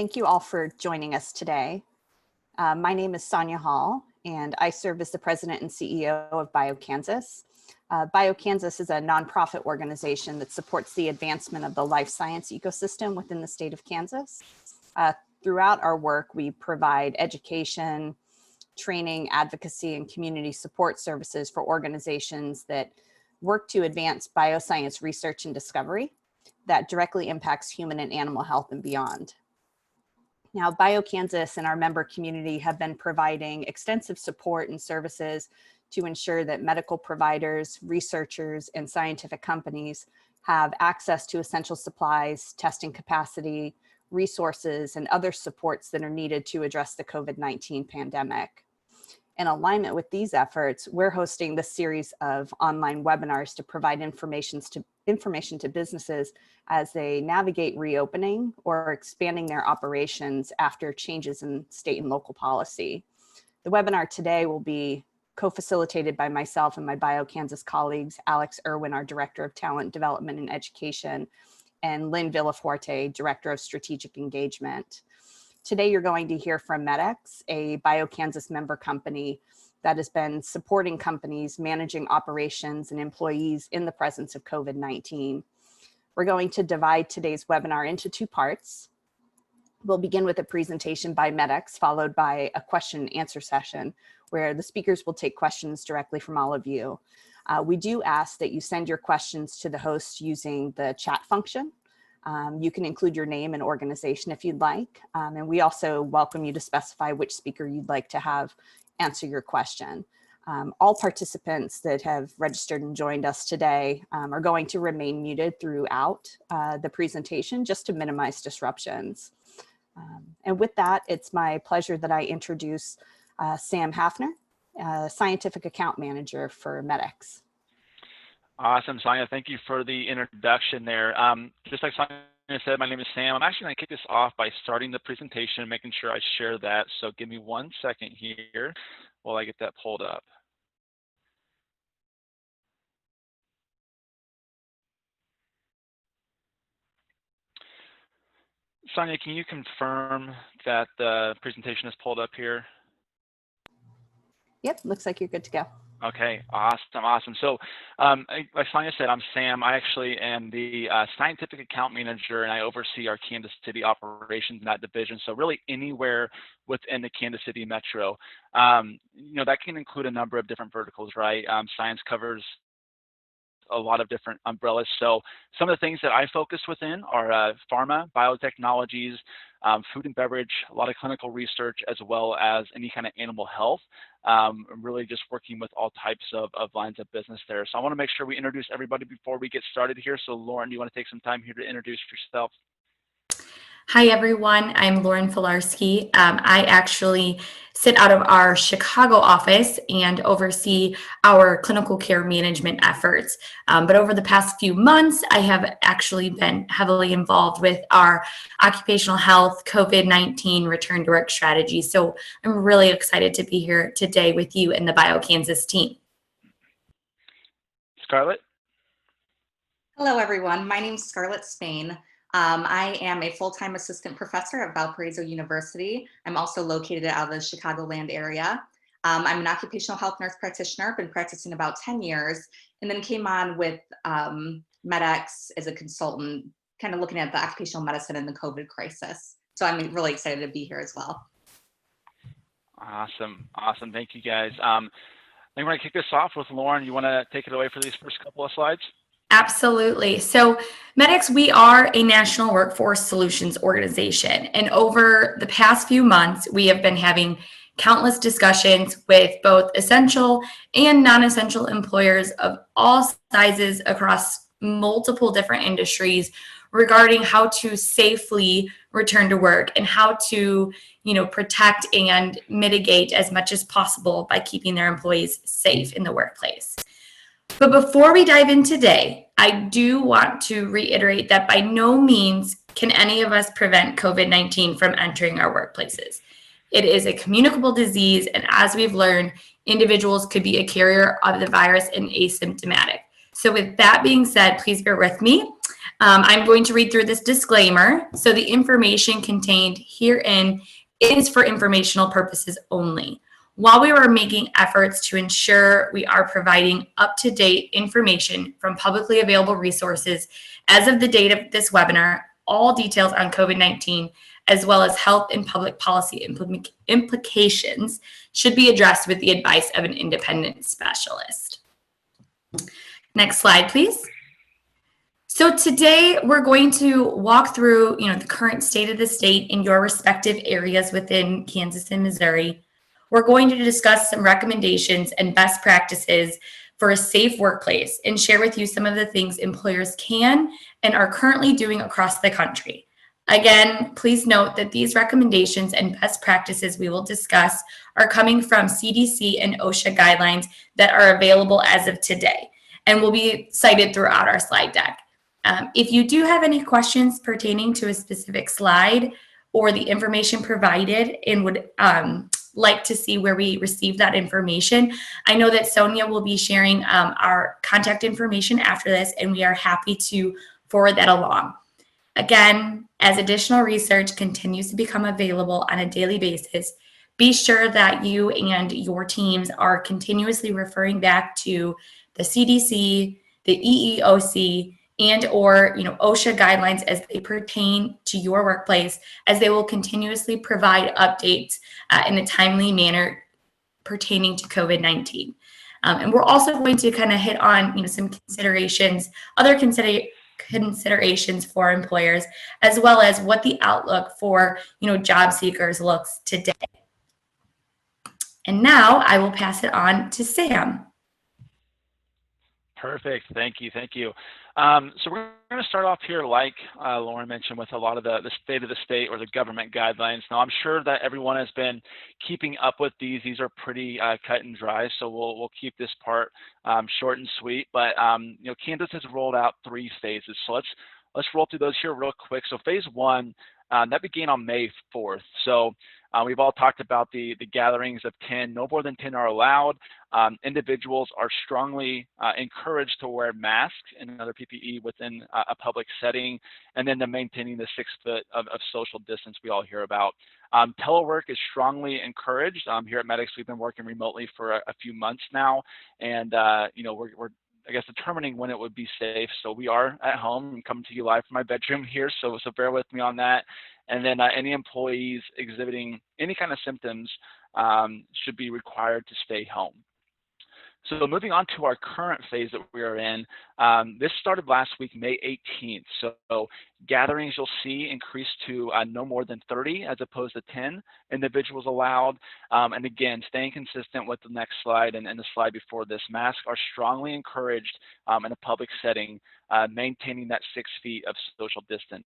Thank you all for joining us today. My name is Sonia Hall, and I serve as the president and CEO of BioKansas. BioKansas is a nonprofit organization that supports the advancement of the life science ecosystem within the state of Kansas. Throughout our work, we provide education, training, advocacy, and community support services for organizations that work to advance bioscience research and discovery that directly impacts human and animal health and beyond. Now, BioKansas and our member community have been providing extensive support and services to ensure that medical providers, researchers, and scientific companies have access to essential supplies, testing capacity, resources, and other supports that are needed to address the COVID-19 pandemic. In alignment with these efforts, we're hosting this series of online webinars to provide information to businesses as they navigate reopening or expanding their operations after changes in state and local policy. The webinar today will be co-facilitated by myself and my BioKansas colleagues, Alex Irwin, our Director of Talent Development and Education, and Lynn Villafuerte, Director of Strategic Engagement. Today, you're going to hear from Medex, a BioKansas member company that has been supporting companies managing operations and employees in the presence of COVID-19. We're going to divide today's webinar into two parts. We'll begin with a presentation by Medex, followed by a question and answer session where the speakers will take questions directly from all of you. We do ask that you send your questions to the host using the chat function. You can include your name and organization if you'd like. And we also welcome you to specify which speaker you'd like to have answer your question. All participants that have registered and joined us today are going to remain muted throughout the presentation just to minimize disruptions. And with that, it's my pleasure that I introduce Sam Hafner, Scientific Account Manager for Medex. Awesome, Sonia. Thank you for the introduction there. Just like Sonia said, my name is Sam. I'm actually going to kick this off by starting the presentation, making sure I share that. So give me 1 second here while I get that pulled up. Sonia, can you confirm that the presentation is pulled up here? Yep, looks like you're good to go. Okay, awesome. So like Sonia said, I'm Sam. I actually am the Scientific Account Manager, and I oversee our Kansas City operations in that division. So really anywhere within the Kansas City metro. That can include a number of different verticals, right? Science covers a lot of different umbrellas. So some of the things that I focus within are pharma, biotechnologies, food and beverage, a lot of clinical research, as well as any kind of animal health. Really just working with all types of lines of business there. So I want to make sure we introduce everybody before we get started here. So Lauren, do you want to take some time here to introduce yourself? Hi, everyone. I'm Lauren Filarski. I actually sit out of our Chicago office and oversee our clinical care management efforts. But over the past few months, I have actually been heavily involved with our occupational health COVID-19 return to work strategy. So I'm really excited to be here today with you and the BioKansas team. Scarlett? Hello, everyone. My name is Scarlett Spain. I am a full-time assistant professor at Valparaiso University. I'm also located out of the Chicagoland area. I'm an occupational health nurse practitioner, been practicing about 10 years, and then came on with Medex as a consultant, kind of looking at the occupational medicine and the COVID crisis. So I'm really excited to be here as well. Awesome. Thank you, guys. I think we're going to kick this off with Lauren. You want to take it away for these first couple of slides? Absolutely. So Medex, we are a national workforce solutions organization. And over the past few months, we have been having countless discussions with both essential and non-essential employers of all sizes across multiple different industries regarding how to safely return to work and how to, protect and mitigate as much as possible by keeping their employees safe in the workplace. But before we dive in today, I do want to reiterate that by no means can any of us prevent COVID-19 from entering our workplaces. It is a communicable disease, and as we've learned, individuals could be a carrier of the virus and asymptomatic. So with that being said, please bear with me. I'm going to read through this disclaimer. So the information contained herein is for informational purposes only. While we are making efforts to ensure we are providing up-to-date information from publicly available resources as of the date of this webinar, all details on COVID-19, as well as health and public policy implications, should be addressed with the advice of an independent specialist. Next slide, please. So today we're going to walk through, the current state of the state in your respective areas within Kansas and Missouri. We're going to discuss some recommendations and best practices for a safe workplace and share with you some of the things employers can and are currently doing across the country. Again, please note that these recommendations and best practices we will discuss are coming from CDC and OSHA guidelines that are available as of today and will be cited throughout our slide deck. If you do have any questions pertaining to a specific slide or the information provided and would like to see where we receive that information, I know that Sonia will be sharing our contact information after this, and we are happy to forward that along. Again, as additional research continues to become available on a daily basis, be sure that you and your teams are continuously referring back to the CDC, the EEOC, and or OSHA guidelines as they pertain to your workplace, as they will continuously provide updates in a timely manner pertaining to COVID-19. And we're also going to kind of hit on some considerations, other considerations for employers, as well as what the outlook for job seekers looks today. And now I will pass it on to Sam. Perfect. Thank you. So we're going to start off here, like Lauren mentioned, with a lot of the state of the state or the government guidelines. Now, I'm sure that everyone has been keeping up with these. These are pretty cut and dry, so we'll keep this part short and sweet. But Kansas has rolled out 3 phases, so let's roll through those here real quick. So phase 1 that began on May 4th. So we've all talked about the gatherings of 10. No more than 10 are allowed. Individuals are strongly encouraged to wear masks and other PPE within a public setting, and then maintaining the 6 foot of social distance we all hear about. Telework is strongly encouraged. Here at Medics, we've been working remotely for a few months now, and we're I guess determining when it would be safe. So we are at home and coming to you live from my bedroom here. So bear with me on that. And then any employees exhibiting any kind of symptoms should be required to stay home. So moving on to our current phase that we are in, this started last week, May 18th. So gatherings you'll see increased to no more than 30 as opposed to 10 individuals allowed. And again, staying consistent with the next slide and the slide before this, masks are strongly encouraged in a public setting, maintaining that 6 feet of social distance.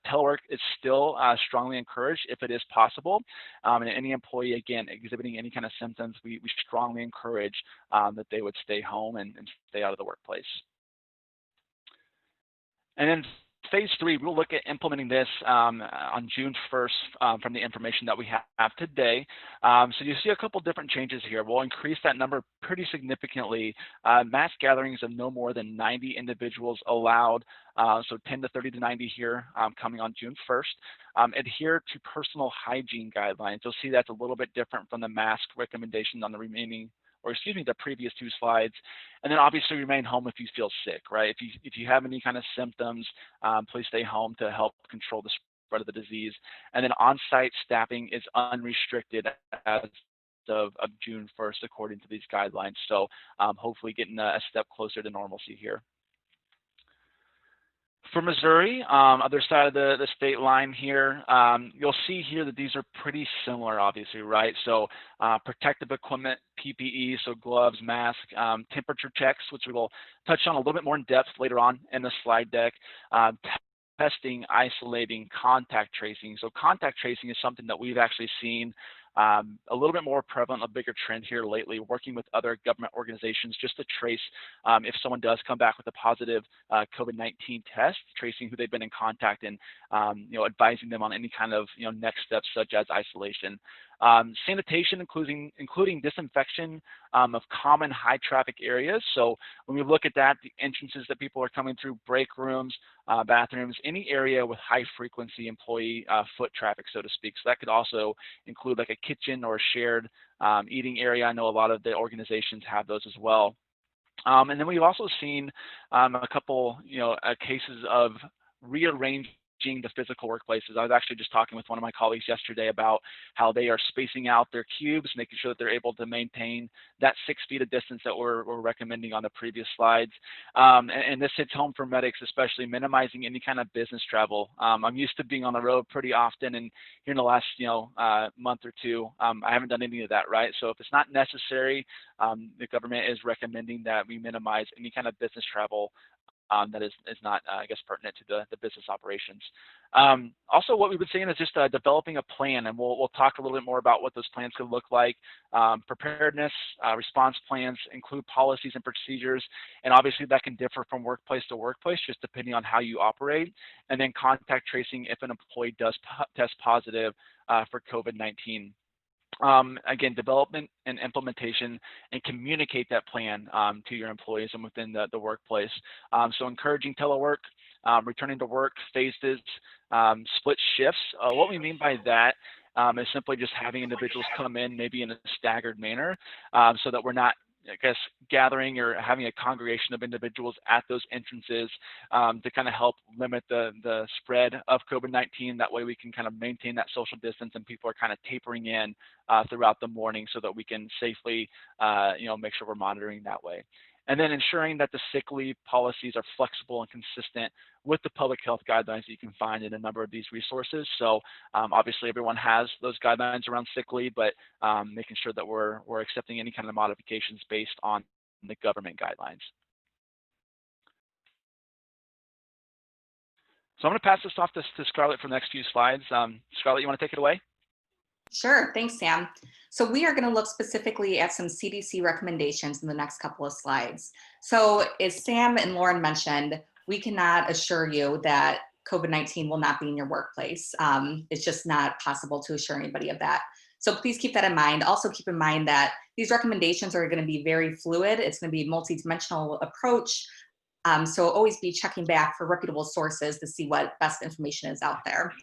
Telework is still strongly encouraged if it is possible. And any employee, again, exhibiting any kind of symptoms, we strongly encourage that they would stay home and stay out of the workplace. And then phase 3, we'll look at implementing this on June 1st from the information that we have today. So you see a couple different changes here. We'll increase that number pretty significantly. Mass gatherings of no more than 90 individuals allowed. So 10 to 30 to 90 here coming on June 1st. Adhere to personal hygiene guidelines. You'll see that's a little bit different from the mask recommendations on the previous 2 slides. And then obviously remain home if you feel sick, right? If you have any kind of symptoms, please stay home to help control the spread of the disease. And then on-site staffing is unrestricted as of June 1st, according to these guidelines. So hopefully getting a step closer to normalcy here. For Missouri, other side of the state line here, you'll see here that these are pretty similar, obviously, right? So protective equipment, PPE, so gloves, masks, temperature checks, which we will touch on a little bit more in depth later on in the slide deck, testing, isolating, contact tracing. So contact tracing is something that we've actually seen a little bit more prevalent, a bigger trend here lately, working with other government organizations just to trace if someone does come back with a positive COVID-19 test, tracing who they've been in contact and advising them on any kind of next steps such as isolation. Sanitation, including disinfection of common high traffic areas. So when we look at that, the entrances that people are coming through, break rooms, bathrooms, any area with high frequency employee foot traffic, so to speak. So that could also include like a kitchen or a shared eating area. I know a lot of the organizations have those as well. And then we've also seen a couple, cases of rearranging the physical workplaces. I was actually just talking with one of my colleagues yesterday about how they are spacing out their cubes, making sure that they're able to maintain that 6 feet of distance that we're recommending on the previous slides. And this hits home for medics, especially minimizing any kind of business travel. I'm used to being on the road pretty often, and here in the last month or two, I haven't done any of that, right? So if it's not necessary, the government is recommending that we minimize any kind of business travel that is not, I guess, pertinent to the business operations. Also, what we've been seeing is just developing a plan, and we'll talk a little bit more about what those plans could look like. Preparedness, response plans include policies and procedures, and obviously that can differ from workplace to workplace, just depending on how you operate. And then contact tracing if an employee does test positive for COVID-19. Again, development and implementation, and communicate that plan to your employees and within the workplace. So encouraging telework, returning to work phases, split shifts. What we mean by that is simply just having individuals come in maybe in a staggered manner so that we're not, I guess, gathering or having a congregation of individuals at those entrances to kind of help limit the spread of COVID-19. That way we can kind of maintain that social distance and people are kind of tapering in throughout the morning so that we can safely, make sure we're monitoring that way. And then ensuring that the sick leave policies are flexible and consistent with the public health guidelines that you can find in a number of these resources. So obviously everyone has those guidelines around sick leave, but making sure that we're accepting any kind of modifications based on the government guidelines. So I'm going to pass this off to Scarlett for the next few slides. Scarlett, you want to take it away? Sure, thanks, Sam. So we are going to look specifically at some CDC recommendations in the next couple of slides. So as Sam and Lauren mentioned, we cannot assure you that COVID-19 will not be in your workplace. It's just not possible to assure anybody of that. So please keep that in mind. Also keep in mind that these recommendations are going to be very fluid. It's going to be a multidimensional approach. So always be checking back for reputable sources to see what best information is out there.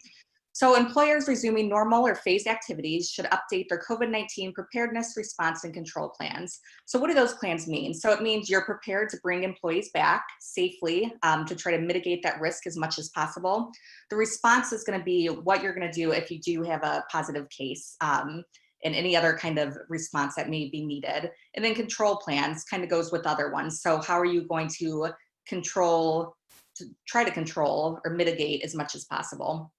So employers resuming normal or phased activities should update their COVID-19 preparedness, response, and control plans. So what do those plans mean? So it means you're prepared to bring employees back safely to try to mitigate that risk as much as possible. The response is going to be what you're going to do if you do have a positive case and any other kind of response that may be needed. And then control plans kind of goes with other ones. So how are you going to try to control or mitigate as much as possible?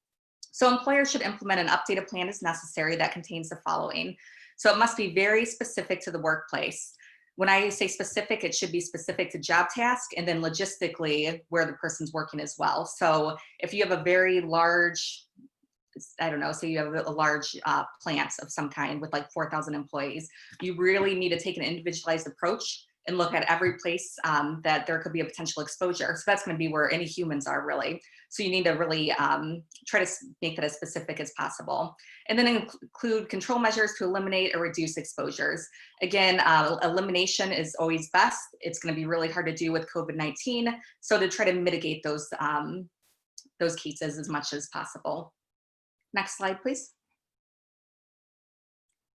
So employers should implement an updated plan as necessary that contains the following. So it must be very specific to the workplace. When I say specific, it should be specific to job task and then logistically where the person's working as well. So if you have a very large, I don't know, say you have a large plant of some kind with like 4,000 employees, you really need to take an individualized approach and look at every place that there could be a potential exposure. So that's going to be where any humans are really. So you need to really try to make that as specific as possible. And then include control measures to eliminate or reduce exposures. Again, elimination is always best. It's going to be really hard to do with COVID-19. So to try to mitigate those cases as much as possible. Next slide, please.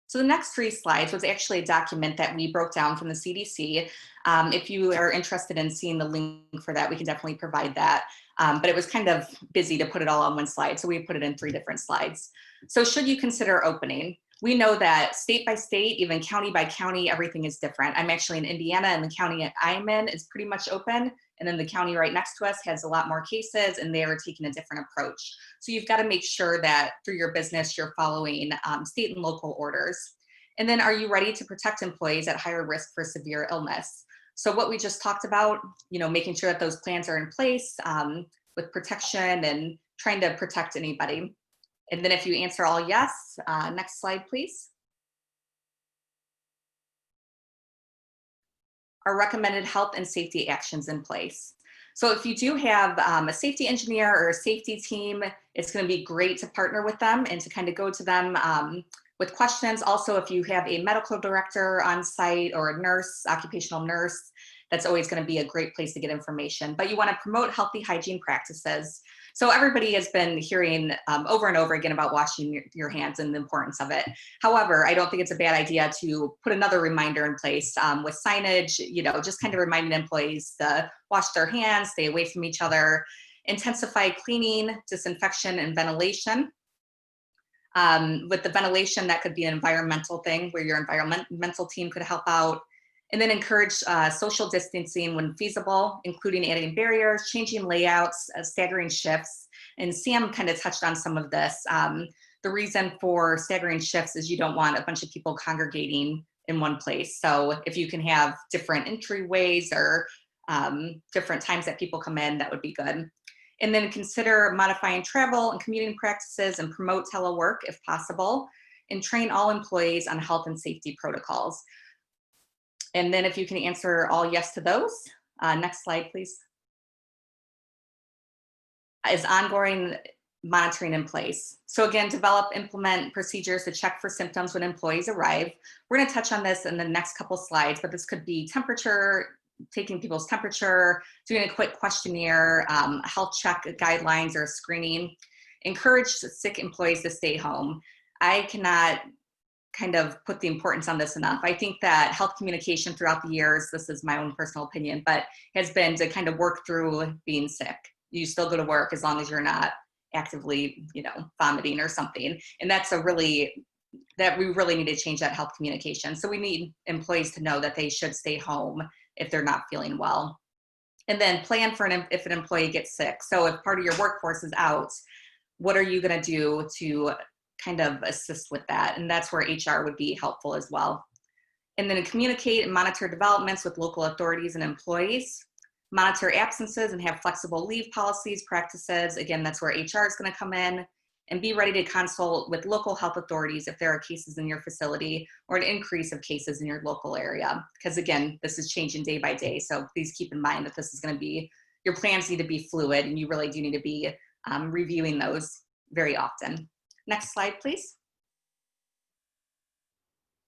So the next 3 slides was actually a document that we broke down from the CDC. If you are interested in seeing the link for that, we can definitely provide that. But it was kind of busy to put it all on one slide, so we put it in 3 different slides. So should you consider opening? We know that state by state, even county by county, everything is different. I'm actually in Indiana, and the county I'm in is pretty much open. And then the county right next to us has a lot more cases, and they are taking a different approach. So you've got to make sure that through your business, you're following state and local orders. And then are you ready to protect employees at higher risk for severe illness? So what we just talked about, making sure that those plans are in place with protection and trying to protect anybody. And then if you answer all yes, next slide, please. Are recommended health and safety actions in place. So if you do have a safety engineer or a safety team, it's going to be great to partner with them and to kind of go to them with questions. Also, if you have a medical director on site or a nurse, occupational nurse, that's always going to be a great place to get information. But you want to promote healthy hygiene practices. So everybody has been hearing over and over again about washing your hands and the importance of it. However, I don't think it's a bad idea to put another reminder in place with signage, just kind of reminding employees to wash their hands, stay away from each other, intensify cleaning, disinfection, and ventilation. With the ventilation, that could be an environmental thing where your environmental team could help out. And then encourage social distancing when feasible, including adding barriers, changing layouts, staggering shifts. And Sam kind of touched on some of this. The reason for staggering shifts is you don't want a bunch of people congregating in one place. So if you can have different entryways or different times that people come in, that would be good. And then consider modifying travel and commuting practices and promote telework if possible, and train all employees on health and safety protocols. And then if you can answer all yes to those, next slide, please. Is ongoing monitoring in place? So again, implement procedures to check for symptoms when employees arrive. We're gonna touch on this in the next couple slides, but this could be temperature, taking people's temperature, doing a quick questionnaire, health check guidelines or screening. Encourage sick employees to stay home. I cannot kind of put the importance on this enough. I think that health communication throughout the years, this is my own personal opinion, but has been to kind of work through being sick. You still go to work as long as you're not actively, vomiting or something. And that we really need to change that health communication. So we need employees to know that they should stay home if they're not feeling well. And then plan for if an employee gets sick. So if part of your workforce is out, what are you gonna do to kind of assist with that? And that's where HR would be helpful as well. And then communicate and monitor developments with local authorities and employees. Monitor absences and have flexible leave policies, practices. Again, that's where HR is going to come in. And be ready to consult with local health authorities if there are cases in your facility or an increase of cases in your local area. Because again, this is changing day by day. So please keep in mind that this is going to be, your plans need to be fluid, and you really do need to be reviewing those very often. Next slide, please.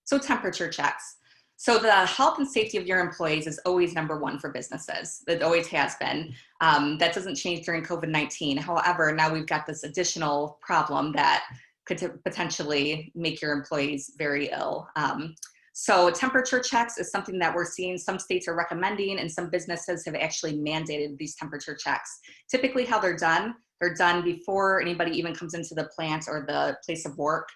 So temperature checks. So the health and safety of your employees is always number one for businesses. It always has been. That doesn't change during COVID-19. However, now we've got this additional problem that could potentially make your employees very ill. So temperature checks is something that we're seeing some states are recommending, and some businesses have actually mandated these temperature checks. Typically how they're done before anybody even comes into the plant or the place of work.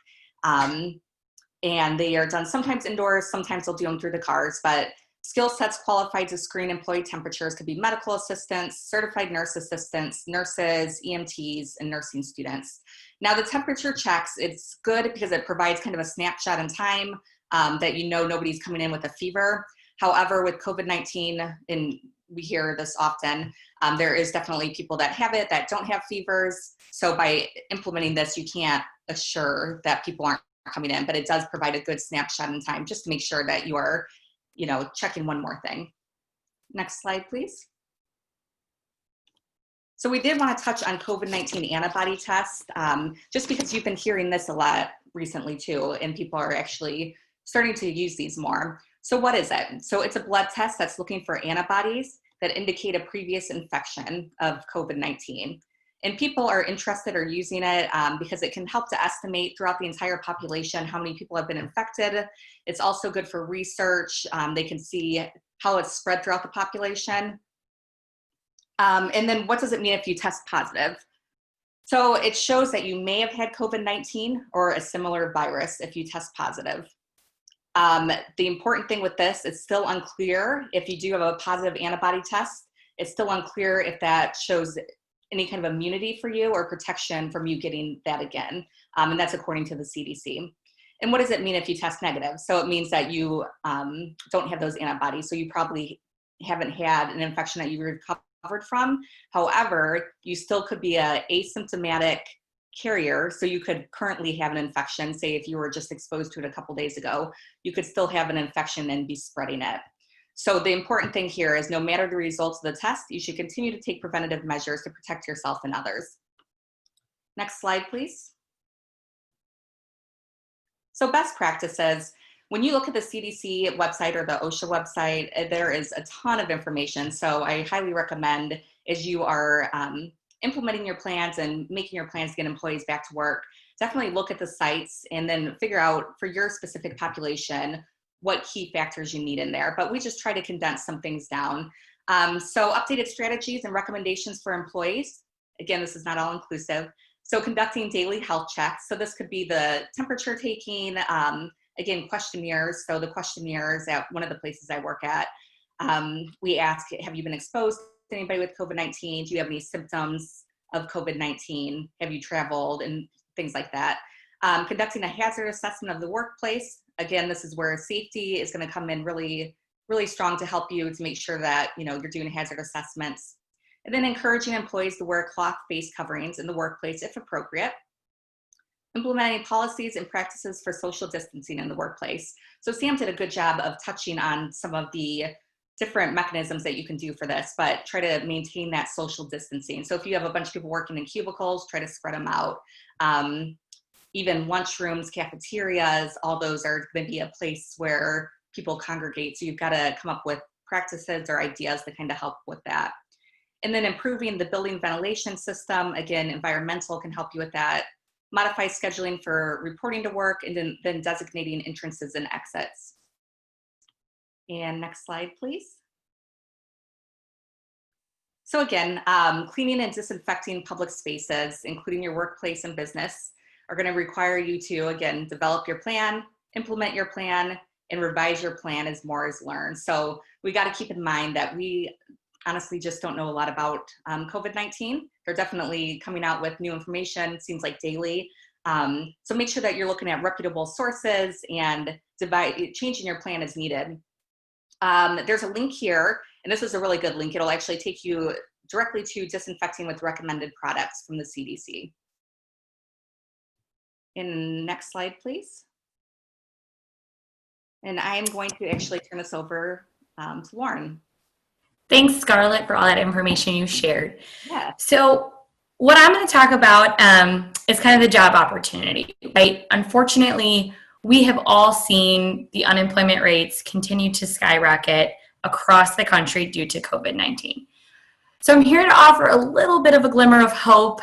And they are done sometimes indoors, sometimes they'll do them through the cars, but skill sets qualified to screen employee temperatures could be medical assistants, certified nurse assistants, nurses, EMTs, and nursing students. Now the temperature checks, it's good because it provides kind of a snapshot in time that nobody's coming in with a fever. However, with COVID-19, and we hear this often, there is definitely people that have it that don't have fevers. So by implementing this, you can't assure that people aren't coming in, but it does provide a good snapshot in time just to make sure that you are, checking one more thing. Next slide, please. So we did want to touch on COVID-19 antibody tests, just because you've been hearing this a lot recently too, and people are actually starting to use these more. So what is it? So it's a blood test that's looking for antibodies that indicate a previous infection of COVID-19. And people are interested or using it because it can help to estimate throughout the entire population how many people have been infected. It's also good for research. They can see how it's spread throughout the population. And then what does it mean if you test positive? So it shows that you may have had COVID-19 or a similar virus if you test positive. The important thing with this, it's still unclear if you do have a positive antibody test. It's still unclear if that shows any kind of immunity for you or protection from you getting that again. And that's according to the CDC. And what does it mean if you test negative? So it means that you don't have those antibodies. So you probably haven't had an infection that you recovered from. However, you still could be an asymptomatic carrier. So you could currently have an infection. Say if you were just exposed to it a couple days ago, you could still have an infection and be spreading it. So the important thing here is no matter the results of the test, you should continue to take preventative measures to protect yourself and others. Next slide, please. So best practices, when you look at the CDC website or the OSHA website, there is a ton of information. So I highly recommend, as you are implementing your plans and making your plans to get employees back to work, definitely look at the sites and then figure out for your specific population what key factors you need in there. But we just try to condense some things down. So updated strategies and recommendations for employees. Again, this is not all inclusive. So conducting daily health checks. So this could be the temperature taking, again, questionnaires. So the questionnaires at one of the places I work at, we ask, have you been exposed to anybody with COVID-19? Do you have any symptoms of COVID-19? Have you traveled? And things like that. Conducting a hazard assessment of the workplace. Again, this is where safety is going to come in really, really strong to help you to make sure that you're doing hazard assessments. And then encouraging employees to wear cloth face coverings in the workplace if appropriate. Implementing policies and practices for social distancing in the workplace. So Sam did a good job of touching on some of the different mechanisms that you can do for this, but try to maintain that social distancing. So if you have a bunch of people working in cubicles, try to spread them out. Even lunchrooms, cafeterias, all those are going to be a place where people congregate. So you've got to come up with practices or ideas to kind of help with that. And then improving the building ventilation system. Again, environmental can help you with that. Modify scheduling for reporting to work, and then designating entrances and exits. And next slide, please. So again, cleaning and disinfecting public spaces, including your workplace and business, are going to require you to, again, develop your plan, implement your plan, and revise your plan as more is learned. So we got to keep in mind that we honestly just don't know a lot about COVID-19. They're definitely coming out with new information, seems like daily. So make sure that you're looking at reputable sources and changing your plan as needed. There's a link here, and this is a really good link. It'll actually take you directly to disinfecting with recommended products from the CDC. And next slide, please. And I'm going to actually turn this over to Lauren. Thanks, Scarlett, for all that information you shared. Yeah. So what I'm going to talk about is kind of the job opportunity, right? Unfortunately, we have all seen the unemployment rates continue to skyrocket across the country due to COVID-19. So I'm here to offer a little bit of a glimmer of hope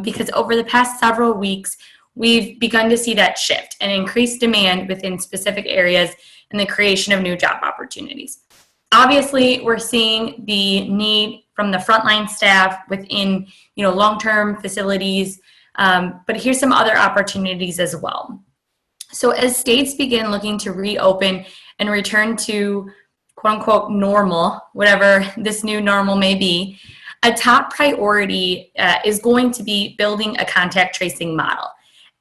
because over the past several weeks, we've begun to see that shift and increased demand within specific areas and the creation of new job opportunities. Obviously, we're seeing the need from the frontline staff within, long-term facilities, but here's some other opportunities as well. So as states begin looking to reopen and return to quote-unquote normal, whatever this new normal may be, a top priority is going to be building a contact tracing model,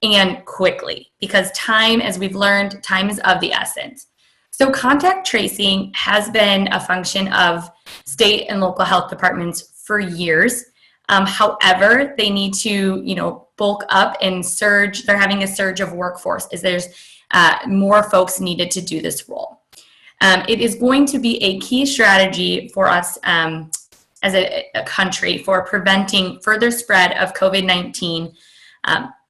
and quickly, because time, as we've learned, time is of the essence. So contact tracing has been a function of state and local health departments for years. However, they need to, bulk up and surge. They're having a surge of workforce as there's more folks needed to do this role. It is going to be a key strategy for us as a country for preventing further spread of COVID-19.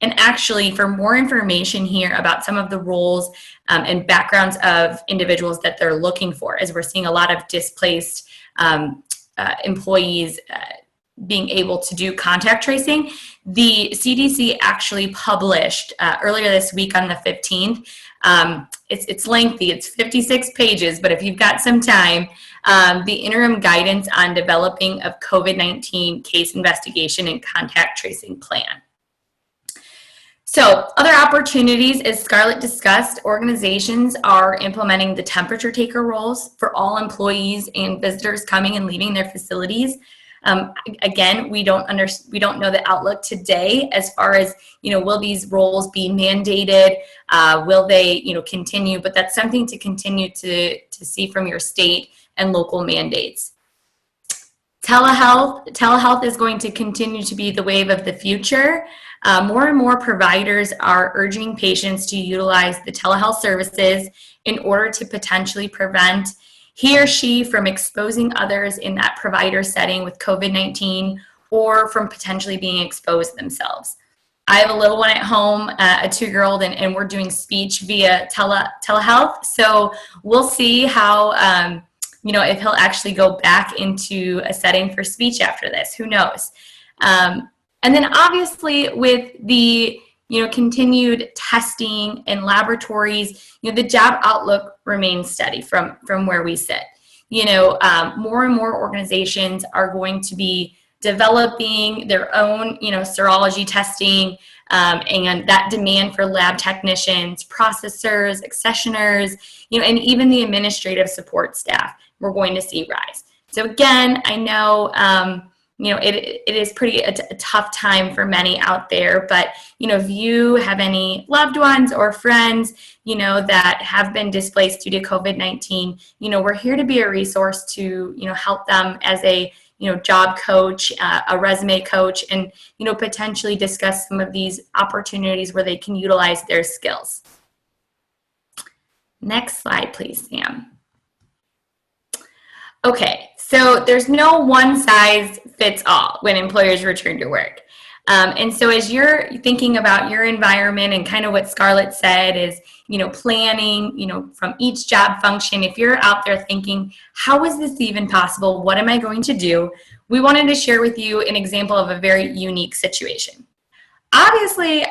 And actually, for more information here about some of the roles and backgrounds of individuals that they're looking for, as we're seeing a lot of displaced employees being able to do contact tracing, the CDC actually published earlier this week on the 15th. It's lengthy, it's 56 pages, but if you've got some time, the interim guidance on developing a COVID-19 case investigation and contact tracing plan. So other opportunities, as Scarlett discussed, organizations are implementing the temperature taker roles for all employees and visitors coming and leaving their facilities. Again, we don't know the outlook today as far as, will these roles be mandated? Will they, continue? But that's something to continue to see from your state and local mandates. Telehealth is going to continue to be the wave of the future. More and more providers are urging patients to utilize the telehealth services in order to potentially prevent he or she from exposing others in that provider setting with COVID-19 or from potentially being exposed themselves. I have a little one at home, a 2-year-old, and we're doing speech via telehealth. So we'll see how, if he'll actually go back into a setting for speech after this. Who knows? And then obviously with the continued testing and laboratories, the job outlook remains steady from where we sit. More and more organizations are going to be developing their own, serology testing, and that demand for lab technicians, processors, accessioners, and even the administrative support staff, we're going to see rise. So again, I know, it is pretty a tough time for many out there, but, if you have any loved ones or friends, that have been displaced due to COVID-19, we're here to be a resource to, help them as a, job coach, a resume coach, and, potentially discuss some of these opportunities where they can utilize their skills. Next slide, please, Sam. Okay, so there's no one size fits all when employers return to work. And so as you're thinking about your environment, and kind of what Scarlett said is, planning, from each job function, if you're out there thinking, how is this even possible? What am I going to do? We wanted to share with you an example of a very unique situation. Obviously,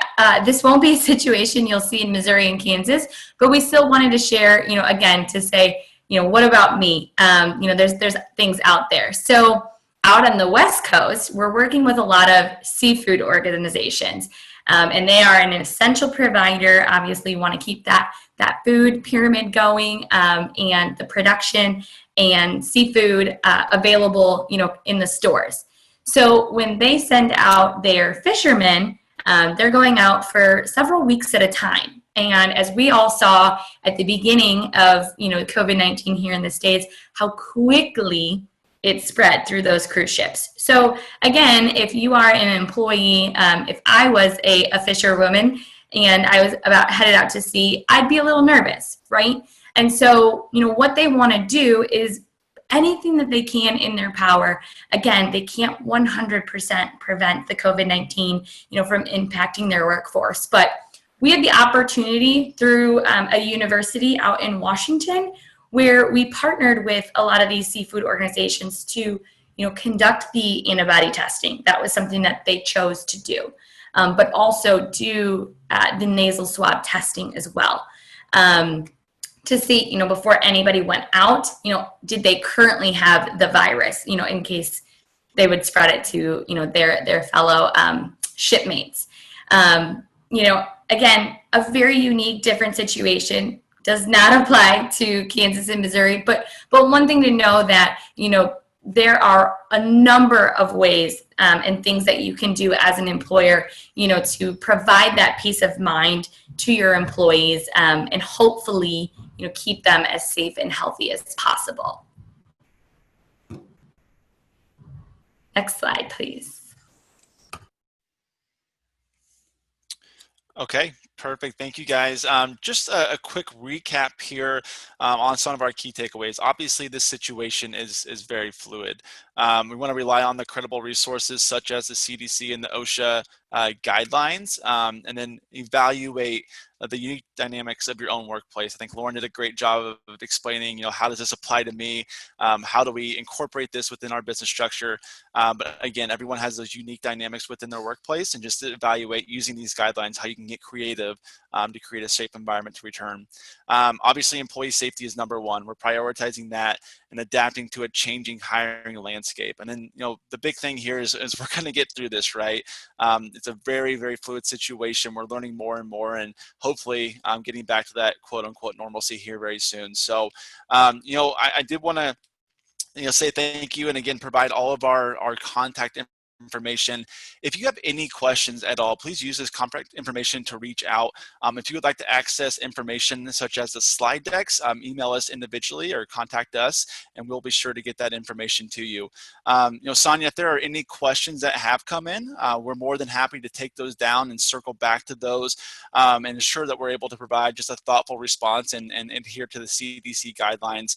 this won't be a situation you'll see in Missouri and Kansas, but we still wanted to share, again, to say, what about me? There's things out there. So out on the West Coast, we're working with a lot of seafood organizations, and they are an essential provider. Obviously, you want to keep that food pyramid going, and the production and seafood available, in the stores. So when they send out their fishermen, they're going out for several weeks at a time. And as we all saw at the beginning of, COVID-19 here in the States, how quickly it spread through those cruise ships. So again, if you are an employee, if I was a fisherwoman and I was headed out to sea, I'd be a little nervous, right? And so, what they want to do is anything that they can in their power. Again, they can't 100% prevent the COVID-19, from impacting their workforce, but we had the opportunity through a university out in Washington where we partnered with a lot of these seafood organizations to, conduct the antibody testing. That was something that they chose to do, but also do the nasal swab testing as well, to see, before anybody went out, did they currently have the virus, in case they would spread it to, their fellow shipmates. Again, a very unique, different situation. Does not apply to Kansas and Missouri, but one thing to know that, there are a number of ways and things that you can do as an employer, to provide that peace of mind to your employees, and hopefully, keep them as safe and healthy as possible. Next slide, please. Okay, perfect. Thank you, guys. Just a quick recap here on some of our key takeaways. Obviously, this situation is very fluid. We want to rely on the credible resources such as the CDC and the OSHA guidelines, and then evaluate the unique dynamics of your own workplace. I think Lauren did a great job of explaining, how does this apply to me? How do we incorporate this within our business structure? But again, everyone has those unique dynamics within their workplace, and just to evaluate using these guidelines, how you can get creative to create a safe environment to return. Obviously, employee safety is number one. We're prioritizing that and adapting to a changing hiring landscape. And then, the big thing here is we're going to get through this, right? It's a very, very fluid situation. We're learning more and more, and hopefully getting back to that quote unquote normalcy here very soon. So, I did want to say thank you, and again, provide all of our contact information. If you have any questions at all, please use this contact information to reach out. If you would like to access information such as the slide decks, email us individually or contact us, and we'll be sure to get that information to you. Sonia, if there are any questions that have come in, we're more than happy to take those down and circle back to those, and ensure that we're able to provide just a thoughtful response and adhere to the CDC guidelines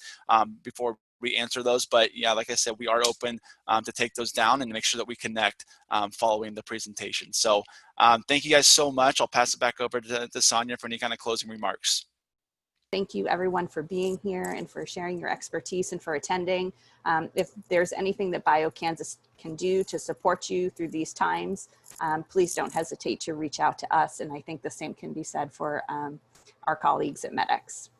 before re-answer those. But yeah, like I said, we are open to take those down and make sure that we connect following the presentation. So thank you guys so much. I'll pass it back over to Sonia for any kind of closing remarks. Thank you everyone for being here and for sharing your expertise and for attending. If there's anything that BioKansas can do to support you through these times, please don't hesitate to reach out to us. And I think the same can be said for our colleagues at MedX.